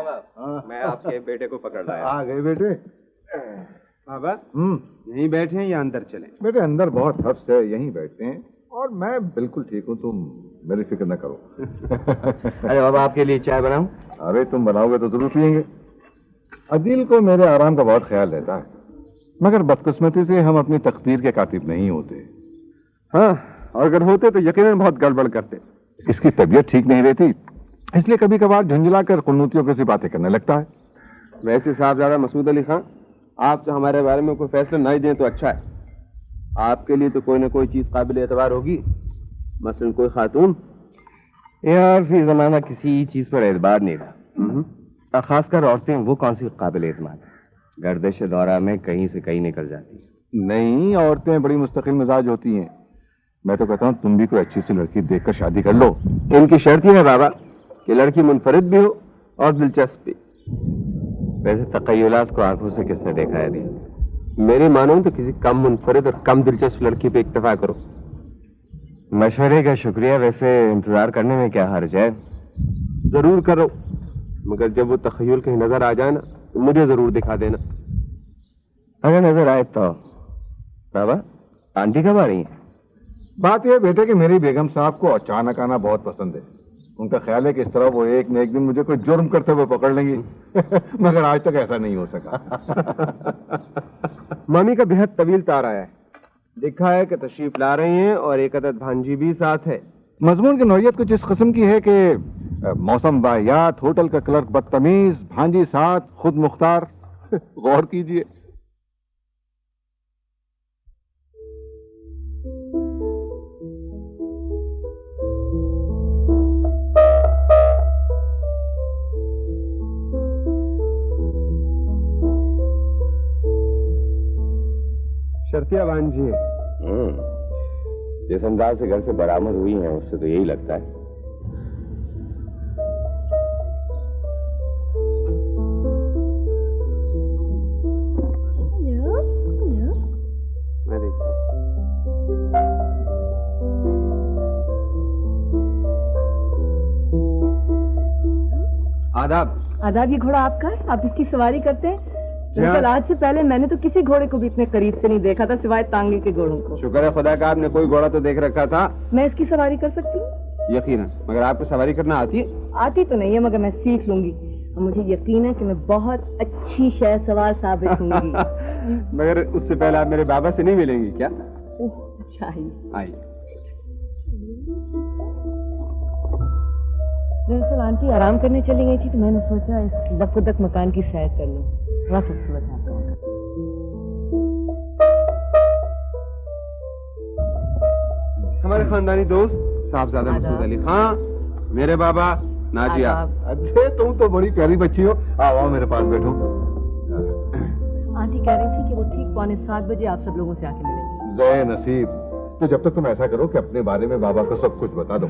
बाबा, मैं आपके बेटे को पकड़ लाया। आ गए बेटे। बाबा, यहीं बैठे हैं या अंदर चलें? बेटे अंदर बहुत हफ्स है, यहीं बैठते हैं और मैं बिल्कुल ठीक हूँ, तुम मेरी फिक्र न करो। अरे बाबा, आपके लिए चाय बनाऊं? अरे तुम बनाओगे तो जरूर पियेंगे। अदील को मेरे आराम का बहुत ख्याल रहता है, मगर बदकिस्मती से हम अपनी तकदीर के कातिब नहीं होते। हाँ, और अगर होते तो यकीनन बहुत गड़बड़ करते। इसकी तबीयत ठीक नहीं रहती, इसलिए कभी कभार झुंझला कर कुन्नूतियों की सी बातें करने लगता है। वैसे साहबजादा मसूद अली खान, आप तो हमारे बारे में कोई फैसला नहीं दें तो अच्छा है। आपके लिए तो कोई ना कोई चीज काबिल एतबार होगी, मसलन कोई खातून। यार फिर जमाना किसी चीज पर एतबार नहीं रहा, खासकर औरतें वो कौन सी काबिल एतमाद, गर्दिश दौरा में कहीं से कहीं निकल जाती। नहीं, औरतें बड़ी मुस्तकिल मिजाज होती हैं। मैं तो कहता हूँ तुम भी कोई अच्छी सी लड़की देखकर शादी कर लो। इनकी शर्त ही है बाबा कि लड़की मुनफरिद भी हो और दिलचस्प भी। वैसे तकय्युलात को आंखों से किसने देखा है अभी? मेरी मानो तो किसी कम मुनफरिद और कम दिलचस्प लड़की पे इक्तफा करो। मशवरे का शुक्रिया, वैसे इंतजार करने में क्या हर्ज है? जरूर करो, मगर जब वो तखय्युल कहीं नजर आ जाए ना तो मुझे जरूर दिखा देना। अगर नजर आए तो। बाबा, आंटी कब आ रही है? बात यह बेटे कि मेरी बेगम साहब को अचानक आना बहुत पसंद है। उनका ख्याल है कि इस तरह वो एक न एक दिन मुझे कोई जुर्म करते हुए पकड़ लेंगी। मगर आज तक ऐसा नहीं हो सका। मामी का बेहद तवील तार आया है, लिखा है कि तशरीफ ला रही हैं और एक अदद भांजी भी साथ है। मजमून की नौयत कुछ इस किस्म की है कि मौसम वाहियात, होटल का क्लर्क बदतमीज, भांजी साथ, खुद मुख्तार। गौर कीजिए। शर्तिया भांजी है। जिस अंदाज से घर से बरामद हुई हैं उससे तो यही लगता है। मैं देखता हूं। आदाब। आदाब, ये घोड़ा आपका है? आप इसकी सवारी करते हैं? दरअसल आज से पहले मैंने तो किसी घोड़े को भी इतने करीब से नहीं देखा था, सिवाय तांगे के घोड़ों को। शुक्र है खुदा का आपने कोई घोड़ा तो देख रखा था। मैं इसकी सवारी कर सकती हूँ? यकीनन, मगर आपको सवारी करना आती है? आती तो नहीं है, मगर मैं सीख लूंगी और मुझे यकीन है कि मैं बहुत अच्छी शहसवार साबित होंगी। मगर उससे पहले आप मेरे बाबा से नहीं मिलेंगी क्या? अच्छा ही। आइए। दरअसल आंटी आराम करने चली गई थी तो मैंने सोचा इस लकुदक मकान की सैर कर लूं। बड़ा खूबसूरत है आपका मकान। हमारे खानदानी दोस्त साहबजादा मसूद अली खान, मेरे बाबा नाजिया। अरे तुम तो बड़ी प्यारी बच्ची हो, आओ आओ मेरे पास बैठो। आंटी कह रही थी कि वो ठीक 6:45 बजे आप सब लोगों से आके मिलेंगी। जय नसीब। तो जब तक तुम ऐसा करो कि अपने बारे में बाबा को सब कुछ बता दो।